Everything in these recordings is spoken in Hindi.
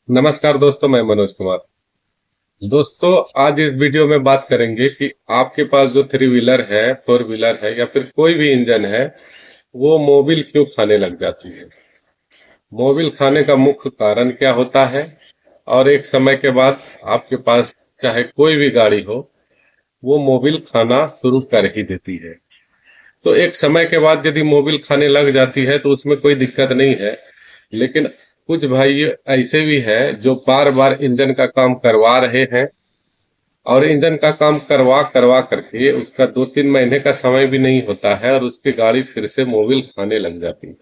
नमस्कार दोस्तों, मैं मनोज कुमार। दोस्तों, आज इस वीडियो में बात करेंगे कि आपके पास जो थ्री व्हीलर है, फोर व्हीलर है या फिर कोई भी इंजन है, वो मोबिल क्यों खाने लग जाती है। मोबिल खाने का मुख्य कारण क्या होता है, और एक समय के बाद आपके पास चाहे कोई भी गाड़ी हो, वो मोबिल खाना शुरू कर ही देती है। तो एक समय के बाद यदि मोबिल खाने लग जाती है तो उसमें कोई दिक्कत नहीं है। लेकिन कुछ भाई ऐसे भी है जो बार बार इंजन का काम करवा रहे हैं, और इंजन का काम करवा करवा करके उसका 2-3 महीने का समय भी नहीं होता है और उसकी गाड़ी फिर से मोबिल खाने लग जाती है।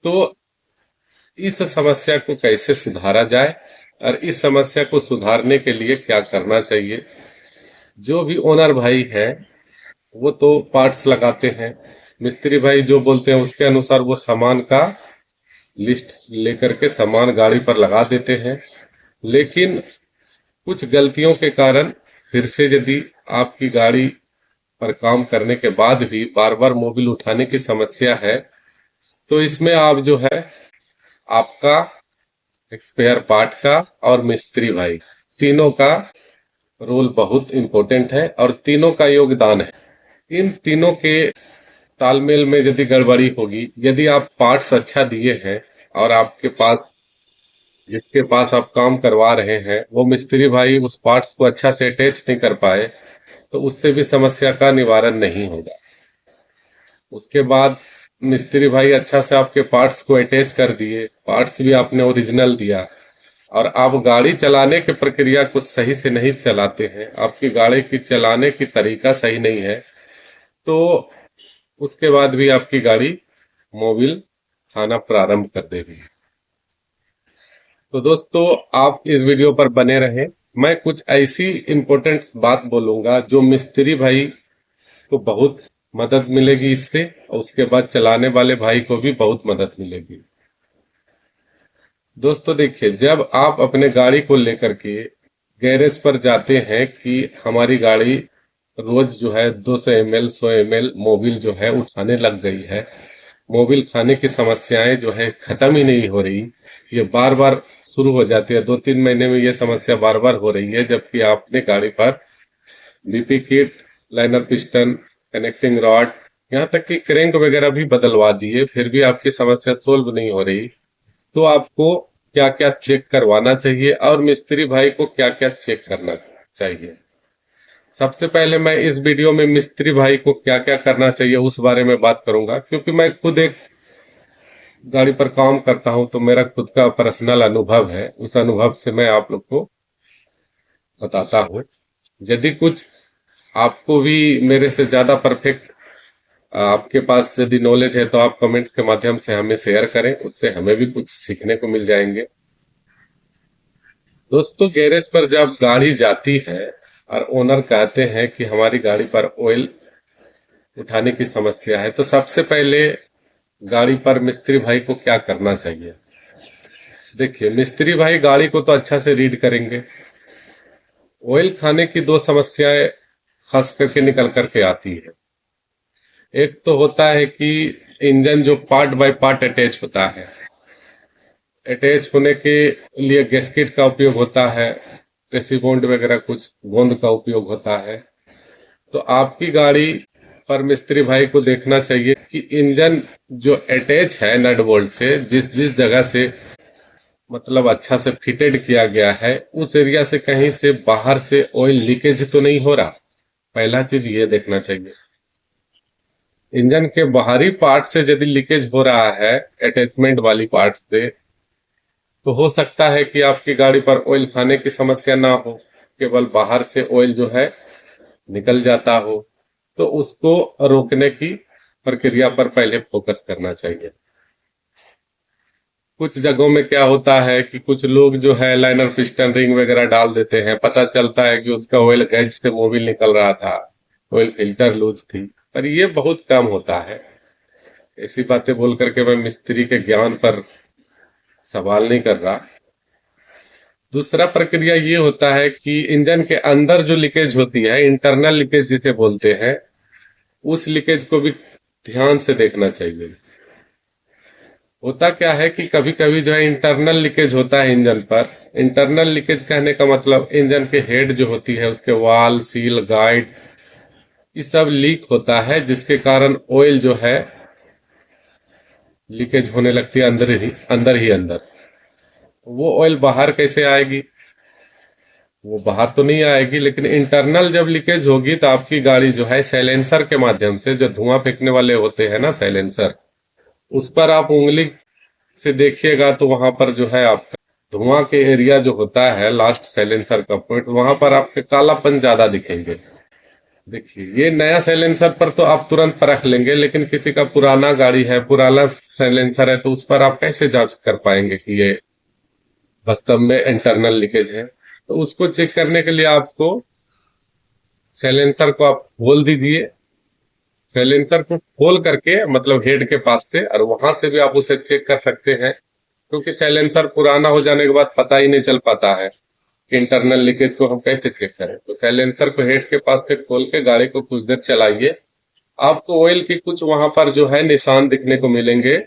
तो इस समस्या को कैसे सुधारा जाए, और इस समस्या को सुधारने के लिए क्या करना चाहिए। जो भी ओनर भाई है वो तो पार्ट्स लगाते हैं, मिस्त्री भाई जो बोलते हैं उसके अनुसार वो सामान का लिस्ट लेकर के सामान गाड़ी पर लगा देते हैं। लेकिन कुछ गलतियों के कारण फिर से यदि आपकी गाड़ी पर काम करने के बाद भी बार बार मोबिल उठाने की समस्या है, तो इसमें आप जो है आपका स्पेयर पार्ट का और मिस्त्री भाई तीनों का रोल बहुत इंपॉर्टेंट है और तीनों का योगदान है। इन तीनों के तालमेल में यदि गड़बड़ी होगी, यदि आप पार्ट्स अच्छा दिए हैं और आपके पास जिसके पास आप काम करवा रहे हैं वो मिस्त्री भाई उस पार्ट्स को अच्छा से अटैच नहीं कर पाए, तो उससे भी समस्या का निवारण नहीं होगा। उसके बाद मिस्त्री भाई अच्छा से आपके पार्ट्स को अटैच कर दिए, पार्ट्स भी आपने ओरिजिनल दिया, और आप गाड़ी चलाने की प्रक्रिया कुछ सही से नहीं चलाते हैं, आपकी गाड़ी की चलाने की तरीका सही नहीं है, तो उसके बाद भी आपकी गाड़ी मोबिल खाना प्रारंभ कर देगी। तो दोस्तों, आप इस वीडियो पर बने रहें। मैं कुछ ऐसी इंपॉर्टेंट बात बोलूंगा जो मिस्त्री भाई को बहुत मदद मिलेगी इससे, और उसके बाद चलाने वाले भाई को भी बहुत मदद मिलेगी। दोस्तों देखिए, जब आप अपने गाड़ी को लेकर के गैरेज पर जाते हैं कि हमारी गाड़ी रोज जो है 200 ml 100 ml मोबिल जो है उठाने लग गई है, मोबिल खाने की समस्याएं जो है खत्म ही नहीं हो रही, ये बार बार शुरू हो जाती है, 2-3 महीने में ये समस्या बार बार हो रही है, जबकि आपने गाड़ी पर BP kit, liner piston, connecting rod, यहाँ तक कि क्रैंक वगैरह भी बदलवा दिए, फिर भी आपकी समस्या सोल्व नहीं हो रही, तो आपको क्या क्या चेक करवाना चाहिए और मिस्त्री भाई को क्या क्या चेक करना चाहिए। सबसे पहले मैं इस वीडियो में मिस्त्री भाई को क्या क्या करना चाहिए उस बारे में बात करूंगा, क्योंकि मैं खुद एक गाड़ी पर काम करता हूं, तो मेरा खुद का पर्सनल अनुभव है, उस अनुभव से मैं आप लोग को बताता हूं। यदि कुछ आपको भी मेरे से ज्यादा परफेक्ट आपके पास यदि नॉलेज है तो आप कमेंट्स के माध्यम से हमें शेयर करें, उससे हमें भी कुछ सीखने को मिल जाएंगे। दोस्तों, गैरेज पर जब गाड़ी जाती है और ओनर कहते हैं कि हमारी गाड़ी पर ऑयल उठाने की समस्या है, तो सबसे पहले गाड़ी पर मिस्त्री भाई को क्या करना चाहिए। देखिए, मिस्त्री भाई गाड़ी को तो अच्छा से रीड करेंगे। ऑयल खाने की दो समस्याएं खास करके निकल करके आती है। एक तो होता है कि इंजन जो पार्ट बाय पार्ट अटैच होता है, अटैच होने के लिए गैस्केट का उपयोग होता है, प्रेसी बॉन्ड वगैरह कुछ गोंद का उपयोग होता है। तो आपकी गाड़ी पर मिस्त्री भाई को देखना चाहिए कि इंजन जो अटैच है नट बोल्ट से, जिस जिस जगह से मतलब अच्छा से फिटेड किया गया है, उस एरिया से कहीं से बाहर से ऑयल लीकेज तो नहीं हो रहा। पहला चीज ये देखना चाहिए। इंजन के बाहरी पार्ट से यदि लीकेज हो रहा है, अटैचमेंट वाली पार्ट से, तो हो सकता है कि आपकी गाड़ी पर ऑयल खाने की समस्या ना हो, केवल बाहर से ऑयल जो है निकल जाता हो। तो उसको रोकने की प्रक्रिया पर पहले फोकस करना चाहिए। कुछ जगहों में क्या होता है कि कुछ लोग जो है लाइनर पिस्टन रिंग वगैरह डाल देते हैं, पता चलता है कि उसका ऑयल गैज से मोबिल निकल रहा था, ऑयल फिल्टर लूज थी, पर ये बहुत कम होता है। ऐसी बातें बोल करके मैं मिस्त्री के ज्ञान पर सवाल नहीं कर रहा। दूसरा प्रक्रिया ये होता है कि इंजन के अंदर जो लीकेज होती है, इंटरनल लीकेज जिसे बोलते हैं, उस लीकेज को भी ध्यान से देखना चाहिए। होता क्या है कि कभी कभी जो है इंटरनल लीकेज होता है इंजन पर। इंटरनल लीकेज कहने का मतलब इंजन के हेड जो होती है, उसके वाल, सील, गाइड, ये सब लीक होता है, जिसके कारण ऑयल जो है लीकेज होने लगती है अंदर ही अंदर। वो ऑयल बाहर कैसे आएगी? वो बाहर तो नहीं आएगी, लेकिन इंटरनल जब लीकेज होगी तो आपकी गाड़ी जो है साइलेंसर के माध्यम से, जो धुआं फेंकने वाले होते हैं ना साइलेंसर, उस पर आप उंगली से देखिएगा तो वहां पर जो है आपका धुआं के एरिया जो होता है, लास्ट साइलेंसर का पॉइंट, वहां पर आपके कालापन ज्यादा दिखेंगे। देखिए, ये नया साइलेंसर पर तो आप तुरंत परख लेंगे, लेकिन किसी का पुराना गाड़ी है, पुराना साइलेंसर है, तो उस पर आप कैसे जांच कर पाएंगे कि ये वास्तव में इंटरनल लीकेज है? तो उसको चेक करने के लिए आपको साइलेंसर को आप खोल दीजिए। साइलेंसर को खोल करके, मतलब हेड के पास से, और वहां से भी आप उसे चेक कर सकते हैं, क्योंकि साइलेंसर पुराना हो जाने के बाद पता ही नहीं चल पाता है कि इंटरनल लीकेज को हम कैसे चेक करें। तो साइलेंसर को हेड के पास से खोल के गाड़ी को कुछ देर चलाइए। आपको ऑयल की कुछ वहां पर जो है निशान दिखने को मिलेंगे।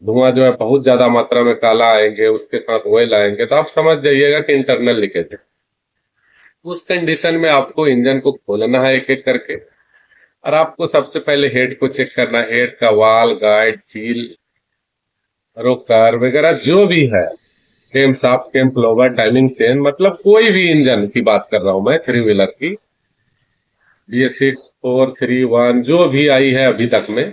धुआं जो है बहुत ज्यादा मात्रा में काला आएंगे, उसके साथ ऑयल आएंगे, तो आप समझ जाइएगा कि इंटरनल लीकेज है। उस कंडीशन में आपको इंजन को खोलना है एक एक करके, और आपको सबसे पहले हेड को चेक करना है। हेड का वाल, गाइड, सील, रोकर वगैरह जो भी है, केम शाफ्ट, केम फ्लोवर, टाइमिंग चेन, मतलब कोई भी इंजन की बात कर रहा हूं मैं, थ्री व्हीलर की, BS6, 4, 3, 1 जो भी आई है अभी तक में,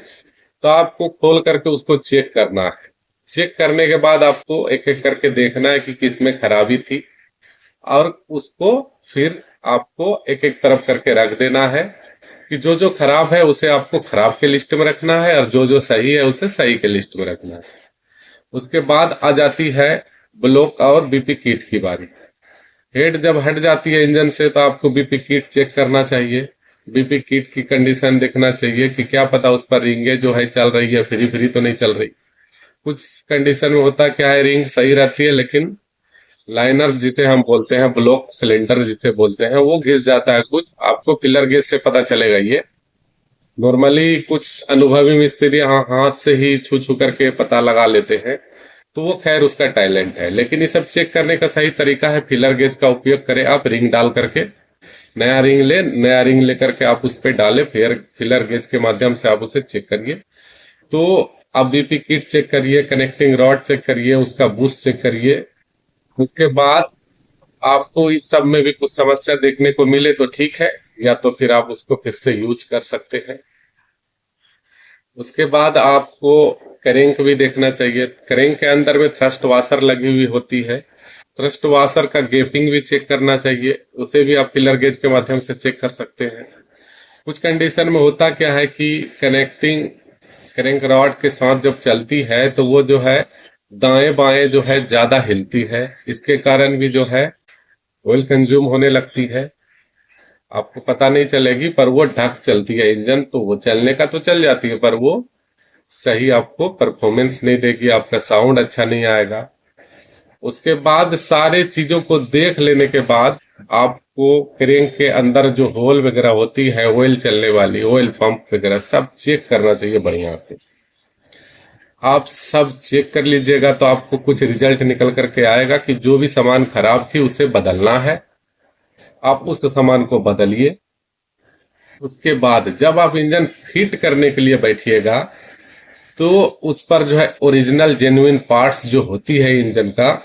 तो आपको खोल करके उसको चेक करना है। चेक करने के बाद आपको एक एक करके देखना है कि किसमें खराबी थी, और उसको फिर आपको एक एक तरफ करके रख देना है कि जो जो खराब है उसे आपको खराब के लिस्ट में रखना है, और जो जो सही है उसे सही के लिस्ट में रखना है। उसके बाद आ जाती है ब्लॉक और बीपी किट की बारी। हेड जब हट जाती है इंजन से, तो आपको बीपी किट चेक करना चाहिए। बीपी किट की कंडीशन देखना चाहिए कि क्या पता उस पर रिंगे जो है चल रही है, फ्री फ्री तो नहीं चल रही। कुछ कंडीशन में होता क्या है, रिंग सही रहती है, लेकिन लाइनर जिसे हम बोलते हैं, ब्लॉक सिलेंडर जिसे बोलते हैं, वो घिस जाता है। कुछ आपको पिलर गेज से पता चलेगा। ये नॉर्मली कुछ अनुभवी मिस्त्री हाथ से ही छू छू करके पता लगा लेते हैं, तो वो खैर उसका टैलेंट है। लेकिन ये सब चेक करने का सही तरीका है, फिलर गेज का उपयोग करें आप। रिंग डाल करके नया रिंग लेकर के आप उस पर डालें, फिर फिलर गेज के माध्यम से आप उसे चेक करिए। तो आप बीपी किट चेक करिए, कनेक्टिंग रॉड चेक करिए, उसका बूस्ट चेक करिए। उसके बाद आपको इस सब में भी कुछ समस्या देखने को मिले तो ठीक है, या तो फिर आप उसको फिर से यूज कर सकते हैं। उसके बाद आपको करेंक भी देखना चाहिए। करेंक के अंदर में थ्रस्ट वाशर लगी हुई होती है, थ्रस्ट वाशर का गेपिंग भी चेक करना चाहिए। उसे भी आप फिलर गेज के माध्यम से चेक कर सकते हैं। कुछ कंडीशन में होता क्या है कि कनेक्टिंग करेंक रॉड के साथ जब चलती है, तो वो जो है दाएं बाएं जो है ज्यादा हिलती है। इसके कारण भी जो है ऑयल कंज्यूम होने लगती है। आपको पता नहीं चलेगी, पर वो ढक चलती है इंजन, तो वो चलने का तो चल जाती है, पर वो सही आपको परफॉर्मेंस नहीं देगी, आपका साउंड अच्छा नहीं आएगा। उसके बाद सारे चीजों को देख लेने के बाद आपको क्रेंक के अंदर जो होल वगैरह होती है, ऑयल चलने वाली, ऑयल पंप वगैरह सब चेक करना चाहिए बढ़िया से। आप सब चेक कर लीजिएगा तो आपको कुछ रिजल्ट निकल करके आएगा कि जो भी सामान खराब थी उसे बदलना है, आप उस सामान को बदलिए। उसके बाद जब आप इंजन फिट करने के लिए बैठिएगा, तो उस पर जो है ओरिजिनल जेन्युइन पार्ट्स जो होती है इंजन का,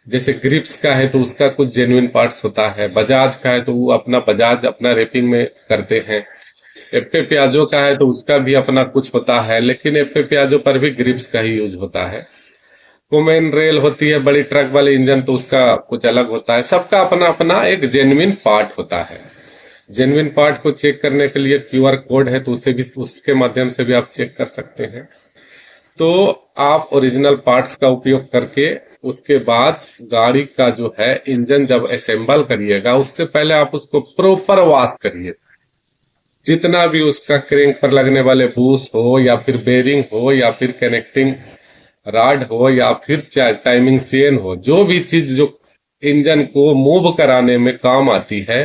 जैसे ग्रिप्स का है तो उसका कुछ जेन्युइन पार्ट्स होता है, बजाज का है तो वो अपना बजाज अपना रेपिंग में करते हैं, एफए प्याजो का है तो उसका भी अपना कुछ होता है, लेकिन एफए प्याजो पर भी ग्रिप्स का ही यूज होता है। कोमेन रेल होती है बड़ी ट्रक वाले इंजन, तो उसका कुछ अलग होता है। सबका अपना अपना एक जेन्युइन पार्ट होता है। जेन्युइन पार्ट को चेक करने के लिए क्यूआर कोड है, तो उसे भी, उसके माध्यम से भी आप चेक कर सकते हैं। तो आप ओरिजिनल पार्ट्स का उपयोग करके उसके बाद गाड़ी का जो है इंजन जब असेंबल करिएगा, उससे पहले आप उसको प्रॉपर वॉश करिए। जितना भी उसका क्रेंक पर लगने वाले बूस हो, या फिर बेरिंग हो, या फिर कनेक्टिंग रॉड हो, या फिर टाइमिंग चेन हो, जो भी चीज जो इंजन को मूव कराने में काम आती है,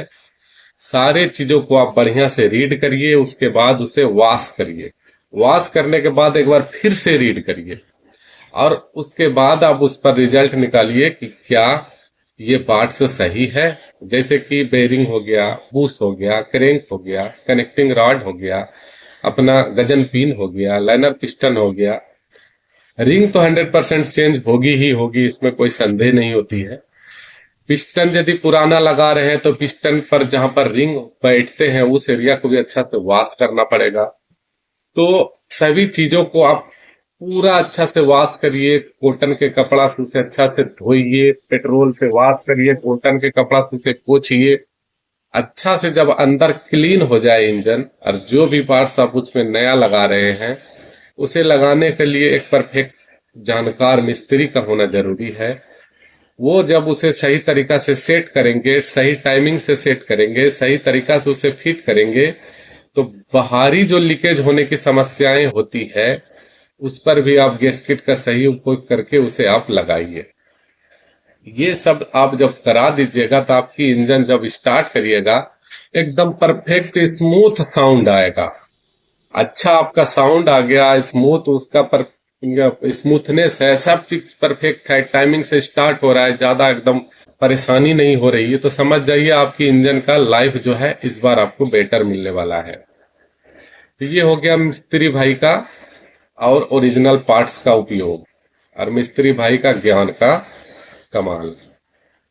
सारे चीजों को आप बढ़िया से रीड करिए। उसके बाद उसे वॉश करिए। वॉश करने के बाद एक बार फिर से रीड करिए। और उसके बाद आप उस पर रिजल्ट निकालिए कि क्या ये पार्ट्स सही है। जैसे कि बेरिंग हो गया, बूस हो गया, क्रैंक हो गया, कनेक्टिंग रॉड हो गया, अपना गजन पिन हो गया, लाइनर पिस्टन हो गया। रिंग तो 100% चेंज होगी ही होगी, इसमें कोई संदेह नहीं होती है। पिस्टन यदि पुराना लगा रहे हैं तो पिस्टन पर जहां पर रिंग बैठते हैं उस एरिया को भी अच्छा से वॉश करना पड़ेगा। तो सभी चीजों को आप पूरा अच्छा से वॉश करिए, कॉटन के कपड़ा से उसे अच्छा से धोइए, पेट्रोल से वॉश करिए, कॉटन के कपड़ा से उसे पोंछिए। अच्छा से जब अंदर क्लीन हो जाए इंजन, और जो भी पार्ट्स आप उसमें नया लगा रहे हैं उसे लगाने के लिए एक परफेक्ट जानकार मिस्त्री का होना जरूरी है। वो जब उसे सही तरीका से सेट करेंगे, सही टाइमिंग से सेट करेंगे, सही तरीका से उसे फिट करेंगे, तो बाहरी जो लीकेज होने की समस्याएं होती है उस पर भी आप गैस्केट का सही उपयोग करके उसे आप लगाइए। ये सब आप जब करा दीजिएगा तो आपकी इंजन जब स्टार्ट करिएगा एकदम परफेक्ट स्मूथ साउंड आएगा। अच्छा आपका साउंड आ गया, स्मूथ उसका पर स्मूथनेस है, सब चीज परफेक्ट है, टाइमिंग से स्टार्ट हो रहा है, ज्यादा एकदम परेशानी नहीं हो रही है, तो समझ जाइए आपकी इंजन का लाइफ जो है इस बार आपको बेटर मिलने वाला है। तो ये हो गया मिस्त्री भाई का और ओरिजिनल पार्ट्स का उपयोग और मिस्त्री भाई का ज्ञान का कमाल।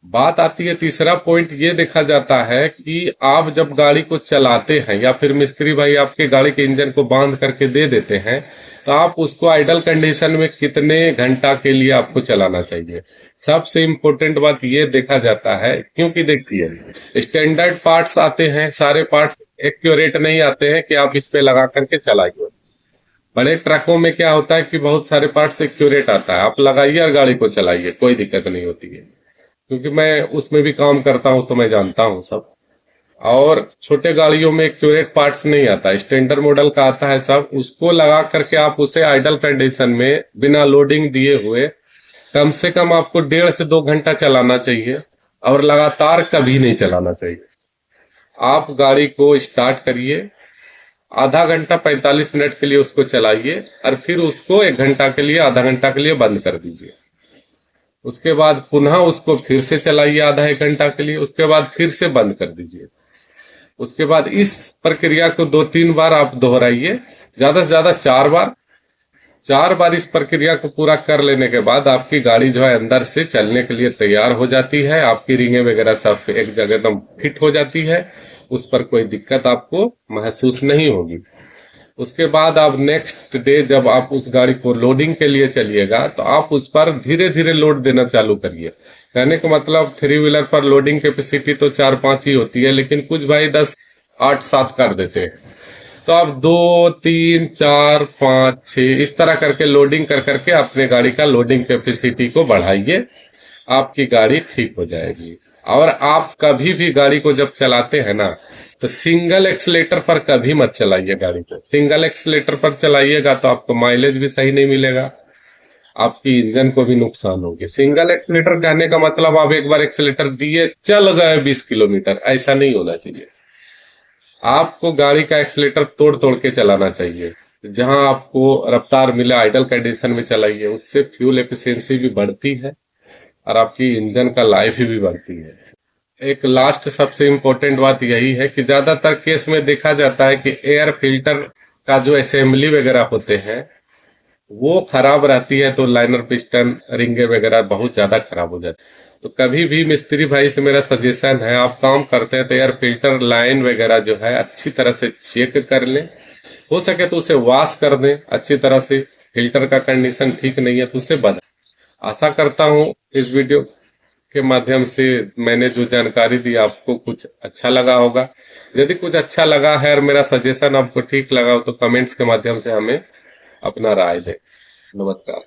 बात आती है तीसरा पॉइंट, ये देखा जाता है कि आप जब गाड़ी को चलाते हैं या फिर मिस्त्री भाई आपके गाड़ी के इंजन को बांध करके दे देते हैं तो आप उसको आइडल कंडीशन में कितने घंटा के लिए आपको चलाना चाहिए। सबसे इम्पोर्टेंट बात ये देखा जाता है, क्योंकि देखिए स्टैंडर्ड पार्ट्स आते हैं, सारे पार्ट्स एक्यूरेट नहीं आते हैं कि आप इस पे लगा करके चलाइए। बड़े ट्रकों में क्या होता है कि बहुत सारे पार्ट्स एक्यूरेट आता है, आप लगाइए और गाड़ी को चलाइए, कोई दिक्कत नहीं होती है, क्योंकि मैं उसमें भी काम करता हूं तो मैं जानता हूं सब। और छोटे गाड़ियों में एक्यूरेट पार्ट्स नहीं आता, स्टैंडर्ड मॉडल का आता है सब, उसको लगा करके आप उसे आइडल कंडीशन में बिना लोडिंग दिए हुए कम से कम आपको 1.5 से 2 घंटा चलाना चाहिए और लगातार कभी नहीं चलाना चाहिए। आप गाड़ी को स्टार्ट करिए, आधा घंटा 45 मिनट के लिए उसको चलाइए और फिर उसको 1 घंटा के लिए, आधा घंटा के लिए बंद कर दीजिए। उसके बाद पुनः उसको फिर से चलाइए आधा 1 घंटा के लिए, उसके बाद फिर से बंद कर दीजिए। उसके बाद इस प्रक्रिया को 2-3 बार आप दोहराइए, ज्यादा से ज्यादा 4 बार। 4 बार इस प्रक्रिया को पूरा कर लेने के बाद आपकी गाड़ी जो है अंदर से चलने के लिए तैयार हो जाती है, आपकी रिंगे वगैरह सब एक जगह एकदम फिट हो जाती है, उस पर कोई दिक्कत आपको महसूस नहीं होगी। उसके बाद आप नेक्स्ट डे जब आप उस गाड़ी को लोडिंग के लिए चलिएगा तो आप उस पर धीरे धीरे लोड देना चालू करिए। कहने का मतलब 3 व्हीलर पर लोडिंग कैपेसिटी तो 4-5 ही होती है, लेकिन कुछ भाई 10, 8, 7 कर देते हैं। तो आप 2, 3, 4, 5, 6 इस तरह करके लोडिंग कर करके अपने गाड़ी का लोडिंग कैपेसिटी को बढ़ाइए, आपकी गाड़ी ठीक हो जाएगी। और आप कभी भी गाड़ी को जब चलाते हैं ना तो सिंगल एक्सीलेटर पर कभी मत चलाइए गाड़ी को। सिंगल एक्सीलेटर पर चलाइएगा तो आपको माइलेज भी सही नहीं मिलेगा, आपकी इंजन को भी नुकसान होगी। सिंगल एक्सीलेटर कहने का मतलब आप एक बार एक्सीलेटर दिए चल गए 20 किलोमीटर, ऐसा नहीं होना चाहिए। आपको गाड़ी का एक्सीलेटर तोड़ तोड़ के चलाना चाहिए, जहां आपको रफ्तार मिले आइडल कंडीशन में चलाइए, उससे फ्यूल एफिशिएंसी भी बढ़ती है और आपकी इंजन का लाइफ भी बढ़ती है। एक लास्ट सबसे इम्पोर्टेंट बात यही है कि ज्यादातर केस में देखा जाता है कि एयर फिल्टर का जो असेंबली वगैरह होते हैं वो खराब रहती है, तो लाइनर पिस्टन रिंगे वगैरह बहुत ज्यादा खराब हो जाती है। तो कभी भी मिस्त्री भाई से मेरा सजेशन है, आप काम करते हैं तो एयर फिल्टर लाइन वगैरह जो है अच्छी तरह से चेक कर लें, हो सके तो उसे वॉश कर दें अच्छी तरह से। फिल्टर का कंडीशन ठीक नहीं है तो उसे बदलें। आशा करता हूं इस वीडियो के माध्यम से मैंने जो जानकारी दी आपको कुछ अच्छा लगा होगा। यदि कुछ अच्छा लगा है और मेरा सजेशन आपको ठीक लगा हो तो कमेंट्स के माध्यम से हमें अपना राय दें। नमस्कार।